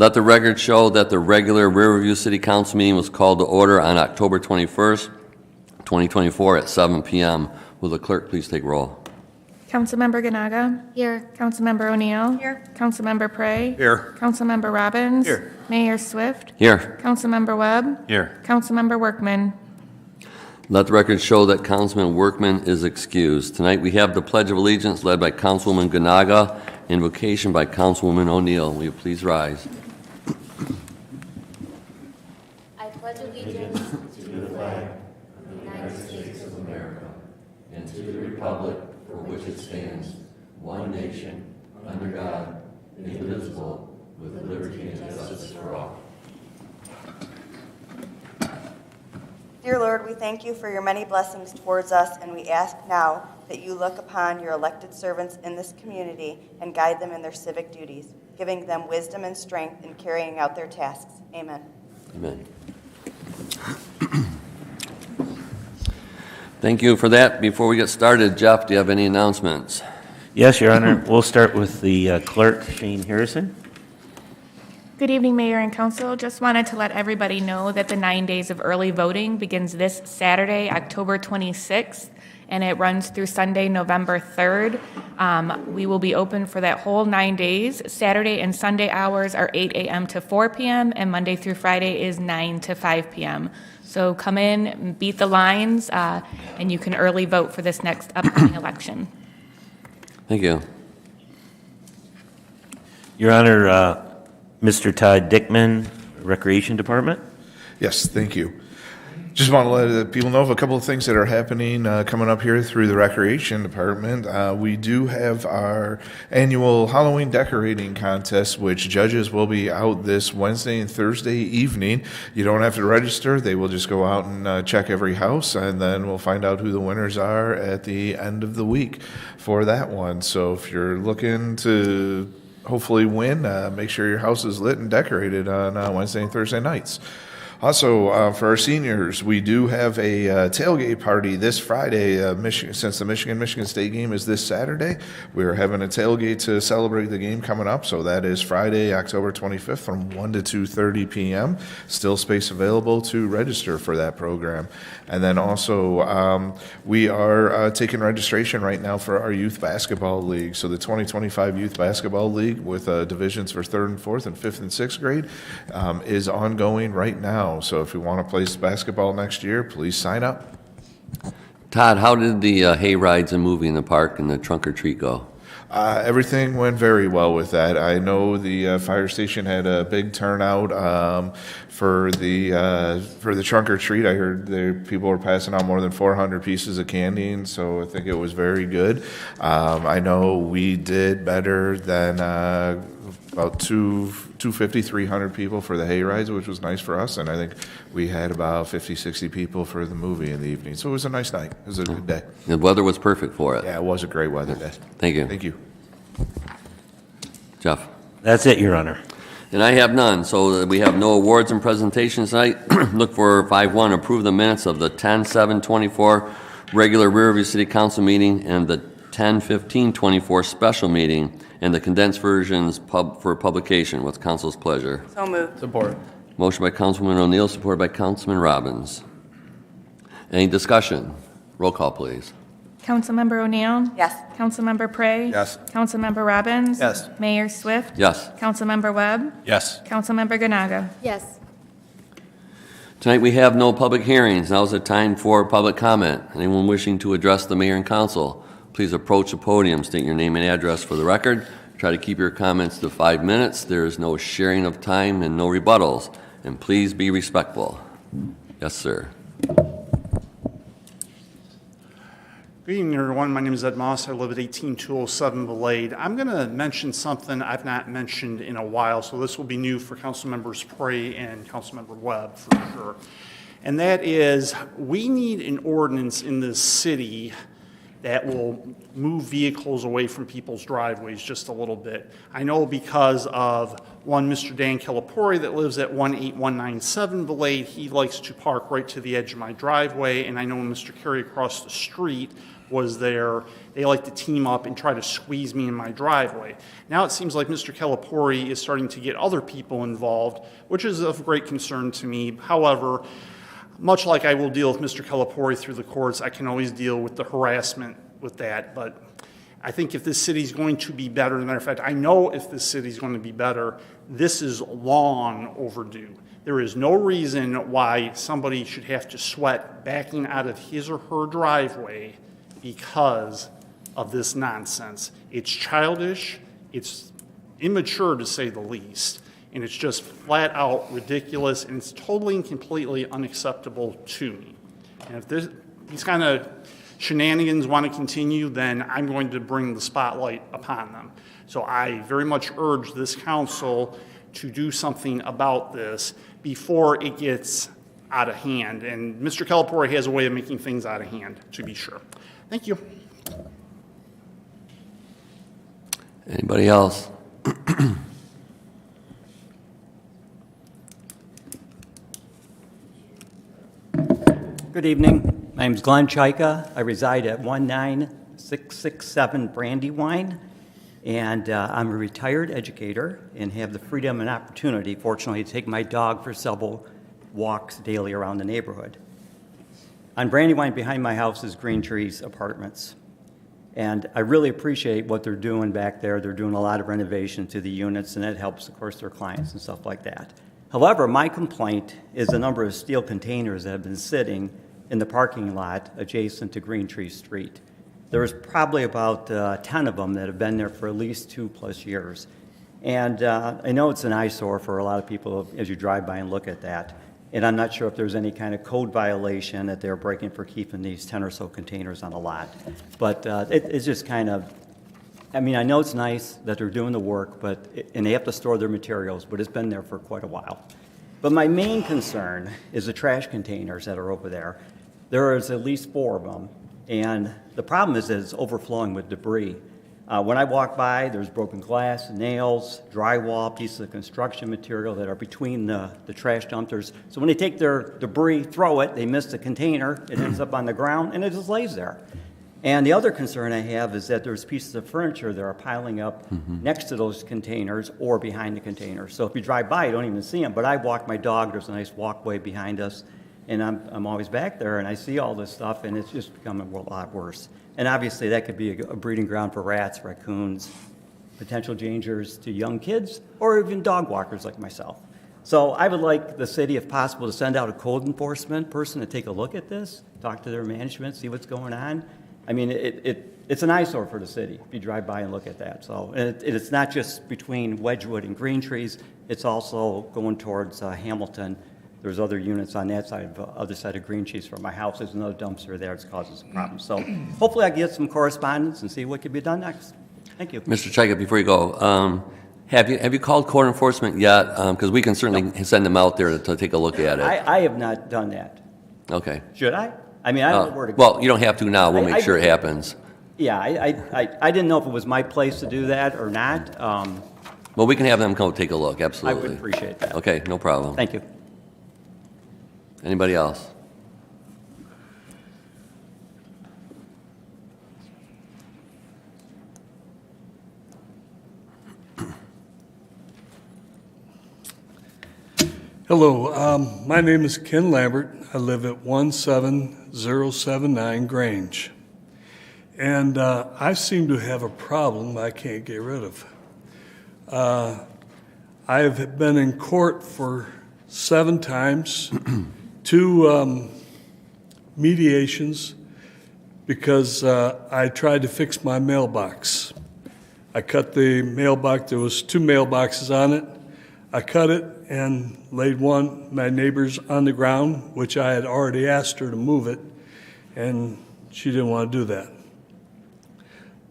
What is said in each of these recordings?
Let the record show that the regular Riverview City Council meeting was called to order on October 21st, 2024 at 7 p.m. Will the clerk please take roll? Councilmember Ganaga. Here. Councilmember O'Neill. Here. Councilmember Prey. Here. Councilmember Robbins. Here. Mayor Swift. Here. Councilmember Webb. Here. Councilmember Workman. Let the record show that Councilman Workman is excused. Tonight we have the Pledge of Allegiance led by Councilwoman Ganaga, invocation by Councilwoman O'Neill. Will you please rise? I pledge allegiance And to the republic for which it stands, one nation, under God, indivisible, with liberty and justice for all. Dear Lord, we thank you for your many blessings towards us, and we ask now that you look upon your elected servants in this community and guide them in their civic duties, giving them wisdom and strength in carrying out their tasks. Amen. Amen. Thank you for that. Before we get started, Jeff, do you have any announcements? Yes, Your Honor. We'll start with the clerk, Shane Harrison. Good evening, Mayor and Council. Just wanted to let everybody know that the 9 days of early voting begins this Saturday, October 26th, and it runs through Sunday, November 3rd. We will be open for that whole 9 days. Saturday and Sunday hours are 8 a.m. to 4 p.m., and Monday through Friday is 9 to 5 p.m. So come in, beat the lines, and you can early vote for this next upcoming election. Thank you. Your Honor, Mr. Todd Dickman, Recreation Department. Yes, thank you. Just want to let people know of a couple of things that are happening coming up here through the Recreation Department. We do have our annual Halloween decorating contest, which judges will be out this Wednesday and Thursday evening. You don't have to register. They will just go out and check every house, and then we'll find out who the winners are at the end of the week for that one. So if you're looking to hopefully win, make sure your house is lit and decorated on Wednesday and Thursday nights. Also, for our seniors, we do have a tailgate party this Friday. Since the Michigan State game is this Saturday, we're having a tailgate to celebrate the game coming up. So that is Friday, October 25th from 1 to 2:30 p.m. Still space available to register for that program. And then also, we are taking registration right now for our youth basketball league. So the 2025 Youth Basketball League with divisions for 3rd and 4th and 5th and 6th grade is ongoing right now. So if you want to play basketball next year, please sign up. Todd, how did the hay rides and movie in the park and the trunk or treat go? Everything went very well with that. I know the fire station had a big turnout for the trunk or treat. I heard people were passing out more than 400 pieces of candy, and so I think it was very good. I know we did better than about 250, 300 people for the hay rides, which was nice for us, and I think we had about 50, 60 people for the movie in the evening. So it was a nice night. It was a good day. The weather was perfect for it. Yeah, it was a great weather day. Thank you. Thank you. Jeff. That's it, Your Honor. And I have none, so we have no awards and presentations tonight. Look for 5.1, approve the minutes of the 10/7/24 regular Riverview City Council meeting and the 10/15/24 special meeting, and the condensed versions for publication. What's council's pleasure? So moved. Support. Motion by Councilman O'Neill, supported by Councilman Robbins. Any discussion? Roll call, please. Councilmember O'Neill. Yes. Councilmember Prey. Yes. Councilmember Robbins. Yes. Mayor Swift. Yes. Councilmember Webb. Yes. Councilmember Ganaga. Yes. Tonight we have no public hearings. Now is the time for public comment. Anyone wishing to address the mayor and council, please approach the podium, state your name and address for the record. Try to keep your comments to 5 minutes. There is no sharing of time and no rebuttals. And please be respectful. Yes, sir. Good evening, everyone. My name is Ed Moss. I live at 18207 Belade. I'm going to mention something I've not mentioned in a while, so this will be new for Councilmembers Prey and Councilmember Webb for sure. And that is, we need an ordinance in this city that will move vehicles away from people's driveways just a little bit. I know because of one Mr. Dan Calipori that lives at 18197 Valade, he likes to park right to the edge of my driveway, and I know when Mr. Carey across the street was there, they like to team up and try to squeeze me in my driveway. Now it seems like Mr. Calipori is starting to get other people involved, which is of great concern to me. However, much like I will deal with Mr. Calipori through the courts, I can always deal with the harassment with that. But I think if this city is going to be better, as a matter of fact, I know if this city is going to be better, this is long overdue. There is no reason why somebody should have to sweat backing out of his or her driveway because of this nonsense. It's childish, it's immature to say the least, and it's just flat out ridiculous, and it's totally and completely unacceptable to me. And if these kind of shenanigans want to continue, then I'm going to bring the spotlight upon them. So I very much urge this council to do something about this before it gets out of hand. And Mr. Calipori has a way of making things out of hand, to be sure. Thank you. Anybody else? Good evening. My name is Glenn Chaika. I reside at 19667 Brandywine, and I'm a retired educator and have the freedom and opportunity, fortunately, to take my dog for several walks daily around the neighborhood. On Brandywine, behind my house, is Green Trees Apartments, and I really appreciate what they're doing back there. They're doing a lot of renovation to the units, and that helps, of course, their clients and stuff like that. However, my complaint is the number of steel containers that have been sitting in the parking lot adjacent to Green Tree Street. There's probably about 10 of them that have been there for at least 2+ years. And I know it's an eyesore for a lot of people as you drive by and look at that. And I'm not sure if there's any kind of code violation that they're breaking for keeping these 10 or so containers on a lot. But it's just kind of, I mean, I know it's nice that they're doing the work, and they have to store their materials, but it's been there for quite a while. But my main concern is the trash containers that are over there. There is at least 4 of them, and the problem is that it's overflowing with debris. When I walk by, there's broken glass, nails, drywall, pieces of construction material that are between the trash dumpsters. So when they take their debris, throw it, they miss the container, it ends up on the ground, and it just lays there. And the other concern I have is that there's pieces of furniture that are piling up next to those containers or behind the containers. So if you drive by, you don't even see them. But I walk my dog, there's a nice walkway behind us, and I'm always back there, and I see all this stuff, and it's just becoming a lot worse. And obviously, that could be a breeding ground for rats, raccoons, potential dangers to young kids, or even dog walkers like myself. So I would like the city, if possible, to send out a code enforcement person to take a look at this, talk to their management, see what's going on. I mean, it's an eyesore for the city if you drive by and look at that. So it's not just between Wedgewood and Green Trees, it's also going towards Hamilton. There's other units on that side, other side of Green Trees from my house. There's another dumpster there that's causing some problems. So hopefully I can get some correspondence and see what could be done next. Thank you. Mr. Chaika, before you go, have you called code enforcement yet? Because we can certainly send them out there to take a look at it. I have not done that. Okay. Should I? I mean, I don't know where to go. Well, you don't have to now. We'll make sure it happens. Yeah, I didn't know if it was my place to do that or not. Well, we can have them come take a look, I absolutely. would appreciate that. Okay, no problem. Thank you. Anybody else? Hello, my name is Ken Lambert. I live at 17079 Grange. And I seem to have a problem I can't get rid of. I've been in court for 7 times, 2 mediations, because I tried to fix my mailbox. I cut the mailbox, there was 2 mailboxes on it. I cut it and laid my neighbor's on the ground, which I had already asked her to move it, and she didn't want to do that.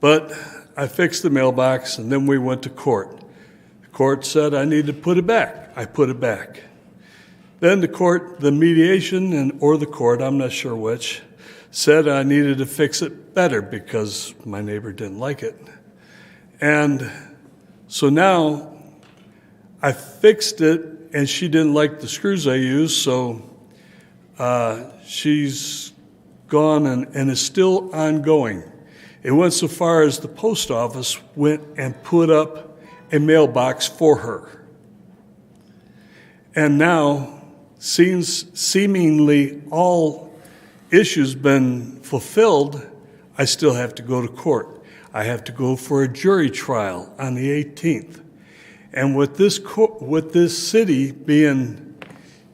But I fixed the mailbox, and then we went to court. The court said I needed to put it back. I put it back. Then the mediation, or the court, I'm not sure which, said I needed to fix it better because my neighbor didn't like it. And so now I fixed it, and she didn't like the screws I used, so she's gone and is still ongoing. It went so far as the post office went and put up a mailbox for her. And now, seemingly all issues been fulfilled, I still have to go to court. I have to go for a jury trial on the 18th. And with this city being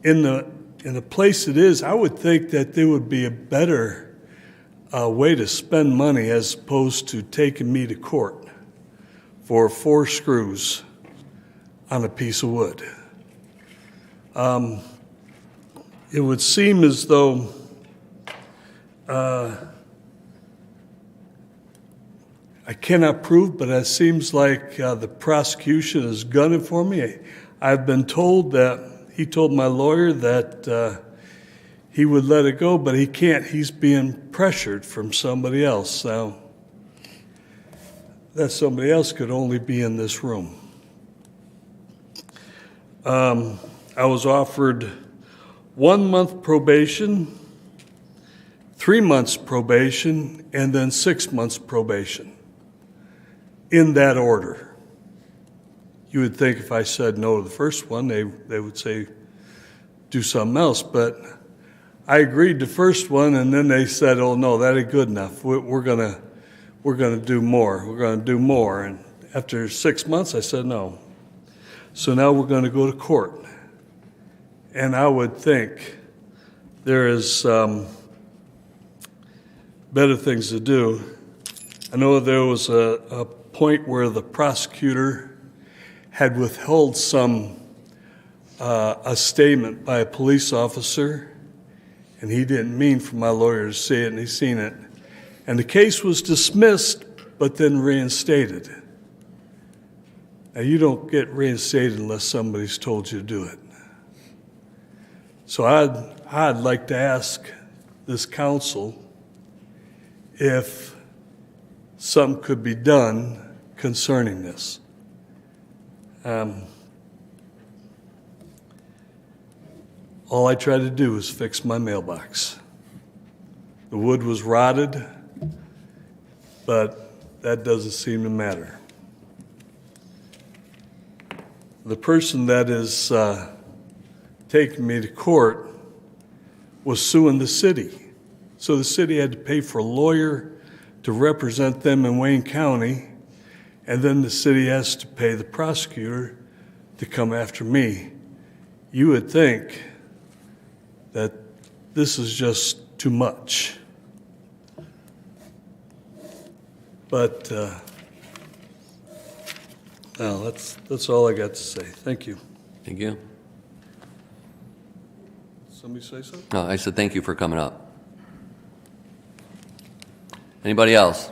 in the place it is, I would think that there would be a better way to spend money as opposed to taking me to court for 4 screws on a piece of wood. It would seem as though I cannot prove, but it seems like the prosecution is gunning for me. I've been told that he told my lawyer that he would let it go, but he can't. He's being pressured from somebody else. Now, that somebody else could only be in this room. I was offered 1 month probation, 3 months probation, and then 6 months probation. In that order. You would think if I said no to the first one, they would say do something else, but I agreed to the first one, and then they said, "Oh no, that ain't good enough. We're gonna do more. We're gonna do more." And after 6 months, I said no. So now we're going to go to court, and I would think there is better things to do. I know there was a point where the prosecutor had withheld a statement by a police officer, and he didn't mean for my lawyer to see it, and he's seen it. And the case was dismissed, but then reinstated. Now, you don't get reinstated unless somebody's told you to do it. So I'd like to ask this council if something could be done concerning this. All I tried to do was fix my mailbox. The wood was rotted, but that doesn't seem to matter. The person that is taking me to court was suing the city. So the city had to pay for a lawyer to represent them in Wayne County, and then the city has to pay the prosecutor to come after me. You would think that this is just too much. But well, that's all I got to say. Thank you. Thank you. Somebody say something? No, I said thank you for coming up. Anybody else?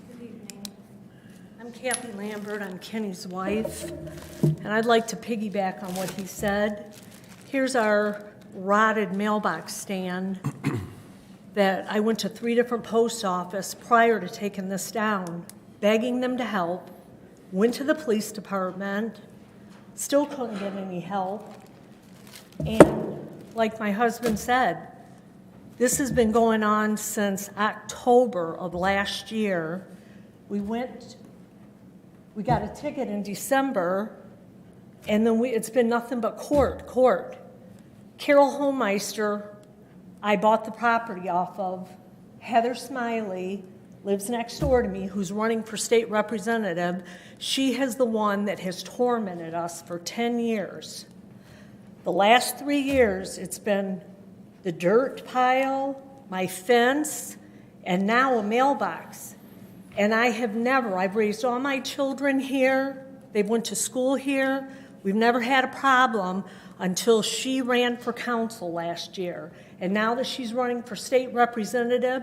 Good evening. I'm Kathy Lambert. I'm Kenny's wife, and I'd like to piggyback on what he said. Here's our rotted mailbox stand that I went to 3 different post offices prior to taking this down, begging them to help, went to the police department, still couldn't get any help, and like my husband said, this has been going on since October of last year. We got a ticket in December, and then it's been nothing but court. Carol Homeister, I bought the property off of. Heather Smiley lives next door to me, who's running for state representative. She is the one that has tormented us for 10 years. The last 3 years, it's been the dirt pile, my fence, and now a mailbox. And I've raised all my children here. They went to school here. We've never had a problem until she ran for council last year. And now that she's running for state representative,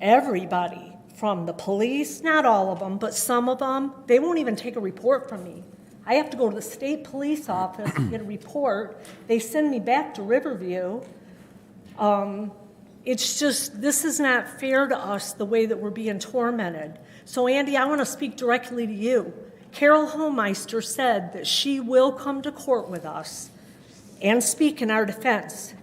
everybody from the police, not all of them, but some of them, they won't even take a report from me. I have to go to the state police office to get a report. They send me back to Riverview. It's just, this is not fair to us, the way that we're being tormented. So Andy, I want to speak directly to you. Carol Homeister said that she will come to court with us and speak in our defense.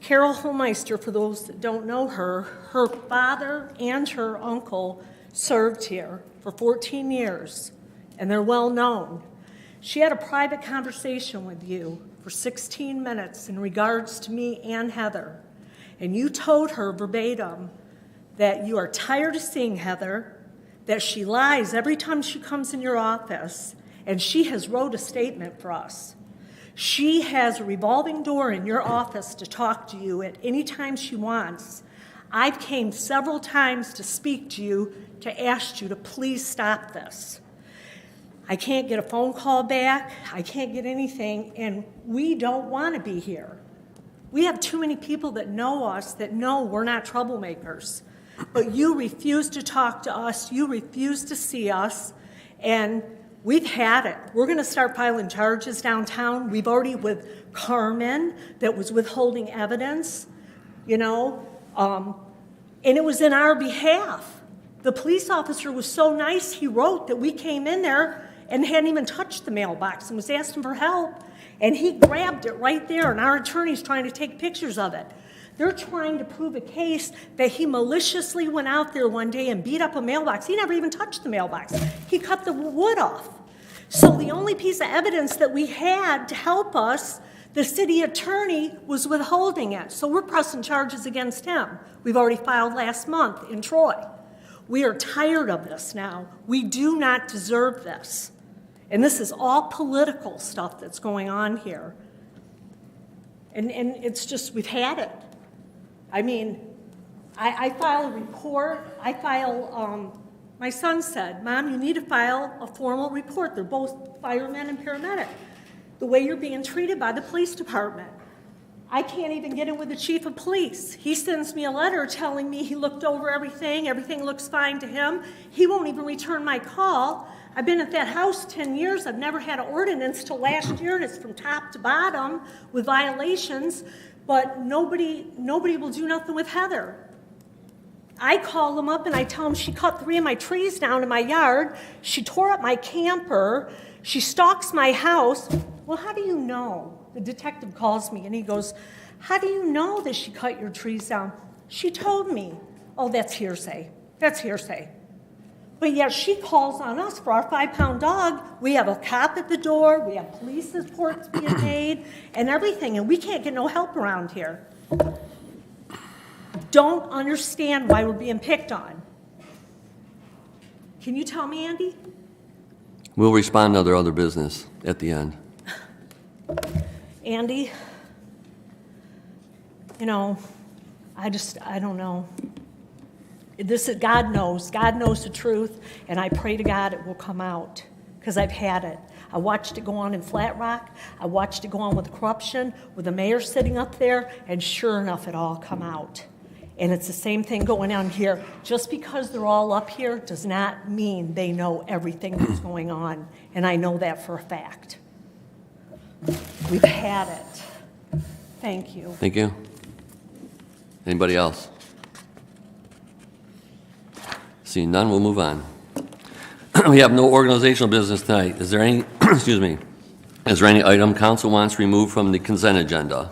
Carol Homeister, for those that don't know her, her father and her uncle served here for 14 years, and they're well known. She had a private conversation with you for 16 minutes in regards to me and Heather. And you told her verbatim that you are tired of seeing Heather, that she lies every time she comes in your office, and she has wrote a statement for us. She has a revolving door in your office to talk to you at any time she wants. I've came several times to speak to you to ask you to please stop this. I can't get a phone call back. I can't get anything, and we don't want to be here. We have too many people that know us that know we're not troublemakers. But you refuse to talk to us. You refuse to see us, and we've had it. We're going to start filing charges downtown. We've already with Carmen that was withholding evidence, and it was in our behalf. The police officer was so nice, he wrote that we came in there and hadn't even touched the mailbox and was asking for help. And he grabbed it right there, and our attorney's trying to take pictures of it. They're trying to prove a case that he maliciously went out there one day and beat up a mailbox. He never even touched the mailbox. He cut the wood off. So the only piece of evidence that we had to help us, the city attorney was withholding it. So we're pressing charges against him. We've already filed last month in Troy. We are tired of this now. We do not deserve this. And this is all political stuff that's going on here. And it's just, we've had it. I mean, I file a report. My son said, Mom, you need to file a formal report. They're both firemen and paramedic. The way you're being treated by the police department. I can't even get in with the chief of police. He sends me a letter telling me he looked over everything looks fine to him. He won't even return my call. I've been at that house 10 years. I've never had an ordinance till last year, and it's from top to bottom with violations, but nobody will do nothing with Heather. I call them up and I tell them she cut 3 of my trees down in my yard. She tore up my camper. She stalks my house. Well, how do you know? The detective calls me and he goes, how do you know that she cut your trees down? She told me. Oh, that's hearsay. That's hearsay. But yet she calls on us for our 5-pound dog. We have a cop at the door. We have police reports being made and everything, and we can't get no help around here. Don't understand why we're being picked on. Can you tell me, Andy? We'll respond to other business at the end. Andy, I don't know. God knows the truth, and I pray to God it will come out, because I've had it. I watched it go on in Flat Rock. I watched it go on with corruption, with the mayor sitting up there, and sure enough, it all come out. And it's the same thing going on here. Just because they're all up here does not mean they know everything that's going on, and I know that for a fact. We've had it. Thank you. Thank you. Anybody else? Seeing none, we'll move on. We have no organizational business tonight. Is there any, excuse me, is there any item council wants removed from the consent agenda?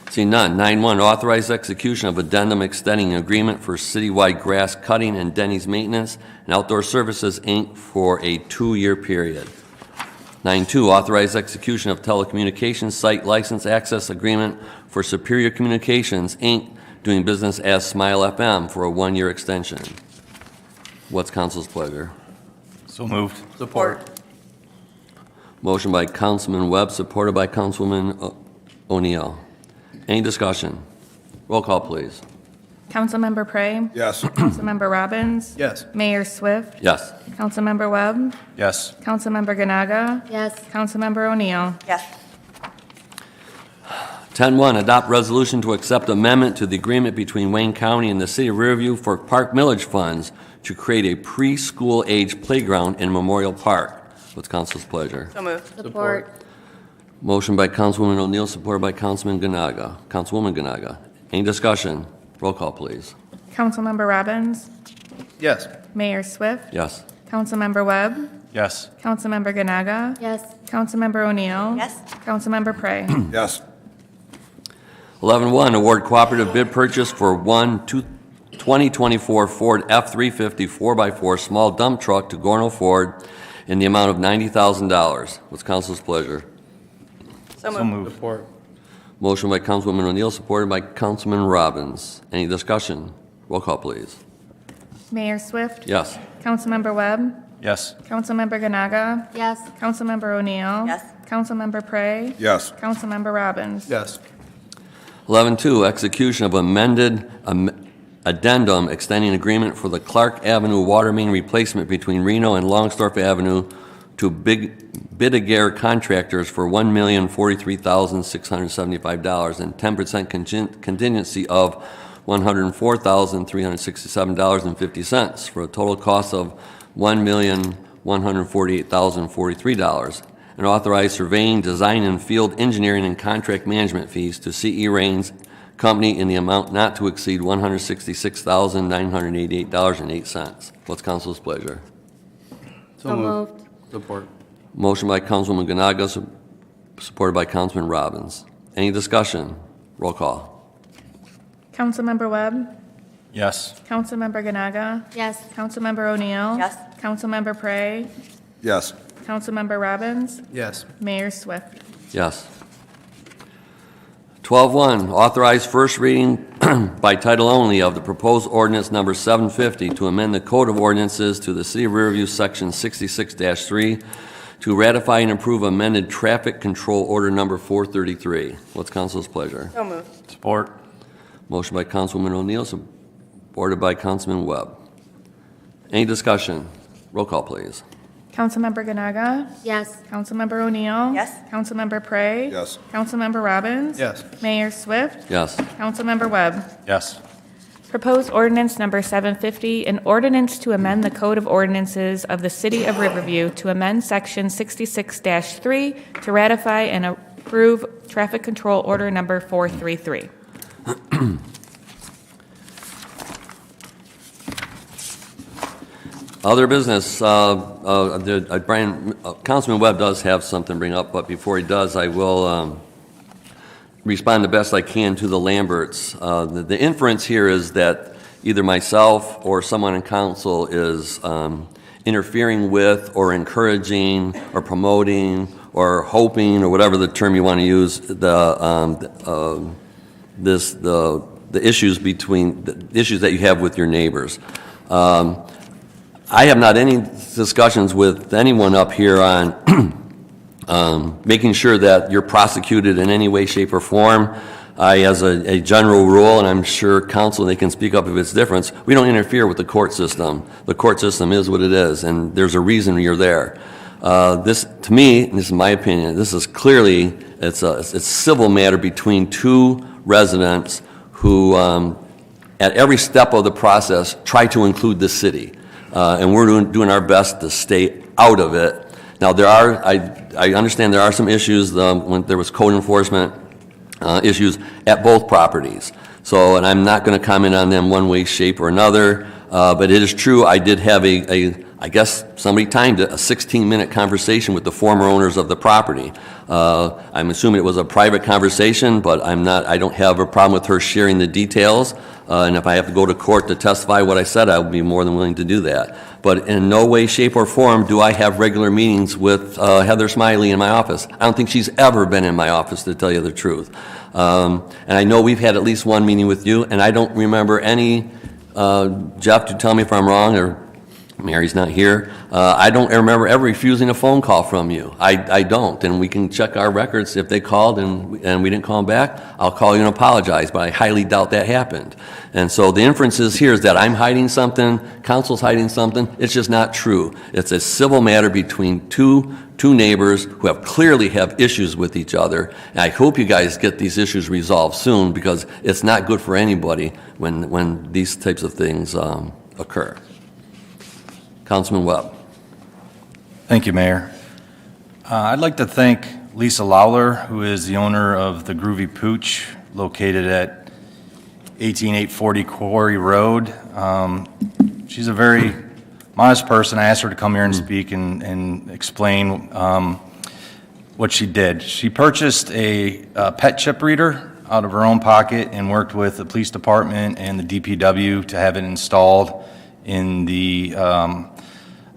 Seeing none. 9.1, authorized execution of addendum extending agreement for citywide grass cutting and Denny's maintenance and outdoor services, Inc. for a 2-year period. 9.2, authorized execution of telecommunications site license access agreement for Superior Communications, Inc., doing business as Smile FM for a 1-year extension. What's council's pleasure? So moved. Support. Motion by Councilman Webb, supported by Councilwoman O'Neill. Any discussion? Roll call, please. Councilmember Prey? Yes. Councilmember Robbins? Yes. Mayor Swift? Yes. Councilmember Webb? Yes. Councilmember Ganaga? Yes. Councilmember O'Neill? Yes. 10.1, adopt resolution to accept amendment to the agreement between Wayne County and the City of Riverview for Park Millage Funds to create a preschool age playground in Memorial Park. What's council's pleasure? So moved. Support. Motion by Councilwoman O'Neill, supported by Councilman Ganaga. Councilwoman Ganaga. Any discussion? Roll call, please. Councilmember Robbins, Yes. Mayor Swift, Yes. Councilmember Webb, Yes. Councilmember Ganaga, Yes. Councilmember O'Neill. Yes. Councilmember Prey. Yes. 11-1, award cooperative bid purchase for one 2024 Ford F-350 4x4 small dump truck to Gorno Ford in the amount of $90,000. What's council's pleasure? So So moved. moved. Support. Motion by Councilwoman O'Neill, supported by Councilman Robbins. Any discussion? Roll call, please. Mayor Swift, Yes. Councilmember Webb, Yes. Councilmember Ganaga, Yes. Councilmember O'Neill. Yes. Councilmember Prey. Yes. Councilmember Robbins. Yes. 11-2, execution of amended addendum extending agreement for the Clark Avenue water main replacement between Reno and Longsdorff Avenue to Bidiger Contractors for $1,043,675 and 10% contingency of $104,367.50 for a total cost of $1,148,043. And authorize surveying, design, and field engineering and contract management fees to C.E. Raines Company in the amount not to exceed $166,988.08. What's council's pleasure? So moved. Support. Motion by Councilwoman Ganaga, supported by Councilman Robbins. Any discussion? Roll call. Councilmember Webb, Yes. Councilmember Ganaga, Yes. Councilmember O'Neill. Yes. Councilmember Prey, Yes. Councilmember Robbins, Yes. Mayor Swift. Yes. 12-1, authorize first reading by title only of the proposed ordinance number 750 to amend the Code of Ordinances to the City of Riverview, Section 66-3, to ratify and approve amended traffic control order number 433. What's council's pleasure? So moved. Support. Motion by Councilwoman O'Neill, supported by Councilman Webb. Any discussion? Roll call, please. Councilmember Ganaga, Yes. Councilmember O'Neill. Yes. Councilmember Prey. Yes. Councilmember Robbins. Yes. Mayor Swift, Yes. Councilmember Webb. Yes. Proposed ordinance number 750, an ordinance to amend the Code of Ordinances of the City of Riverview to amend Section 66-3 to ratify and approve traffic control order number 433. Other business, Councilman Webb does have something to bring up, but before he does, I will respond the best I can to the Lamberts. The inference here is that either myself or someone in council is interfering with or encouraging or promoting or hoping, or whatever the term you want to use, the issues that you have with your neighbors. I have not any discussions with anyone up here on making sure that you're prosecuted in any way, shape, or form. As a general rule, and I'm sure council, they can speak up if it's different, we don't interfere with the court system. The court system is what it is, and there's a reason you're there. This, to me, and this is my opinion, this is clearly, it's a civil matter between two residents who, at every step of the process, try to include the city. And we're doing our best to stay out of it. Now, I understand there are some issues when there was code enforcement issues at both properties. So, and I'm not going to comment on them one way, shape, or another. But it is true, I did have I guess somebody timed it, a 16-minute conversation with the former owners of the property. I'm assuming it was a private conversation, but I don't have a problem with her sharing the details. And if I have to go to court to testify what I said, I would be more than willing to do that. But in no way, shape, or form do I have regular meetings with Heather Smiley in my office. I don't think she's ever been in my office, to tell you the truth. And I know we've had at least one meeting with you, and I don't remember any, Jeff, to tell me if I'm wrong, or Mary's not here. I don't remember ever refusing a phone call from you. I don't, and we can check our records. If they called and we didn't call them back, I'll call you and apologize, but I highly doubt that happened. And so the inference is here is that I'm hiding something, council's hiding something. It's just not true. It's a civil matter between two neighbors who clearly have issues with each other. And I hope you guys get these issues resolved soon, because it's not good for anybody when these types of things occur. Councilman Webb. Thank you, Mayor. I'd like to thank Lisa Lawler, who is the owner of the Groovy Pooch located at 18840 Quarry Road. She's a very modest person. I asked her to come here and speak and explain what she did. She purchased a pet chip reader out of her own pocket and worked with the police department and the DPW to have it installed in the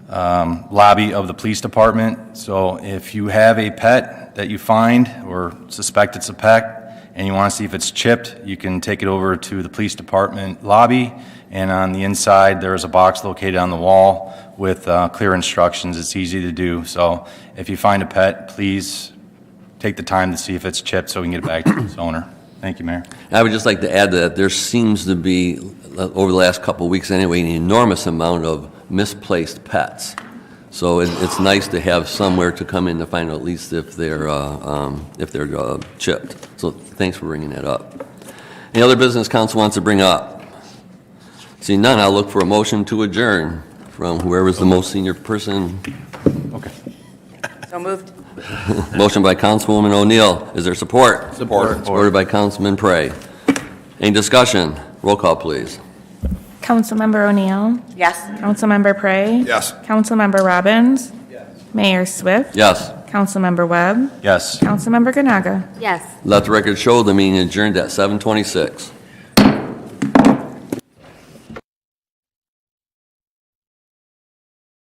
lobby of the police department. So if you have a pet that you find or suspect it's a pet and you want to see if it's chipped, you can take it over to the police department lobby, and on the inside there is a box located on the wall with clear instructions. It's easy to do. So if you find a pet, please take the time to see if it's chipped so we can get it back to its owner. Thank you, Mayor. I would just like to add that there seems to be, over the last couple of weeks anyway, an enormous amount of misplaced pets. So it's nice to have somewhere to come in to find out at least if they're chipped. So thanks for bringing that up. Any other business council wants to bring up? Seeing none, I'll look for a motion to adjourn from whoever's the most senior person. Okay. So moved. Motion by Councilwoman O'Neill. Is there support? Support. Supported by Councilman Prey. Any discussion? Roll call, please. Councilmember O'Neill. Yes. Councilmember Prey. Yes. Councilmember Robbins. Mayor Swift. Yes. Councilmember Webb. Yes. Councilmember Ganaga. Yes. Let the record show the meeting adjourned at 7:26.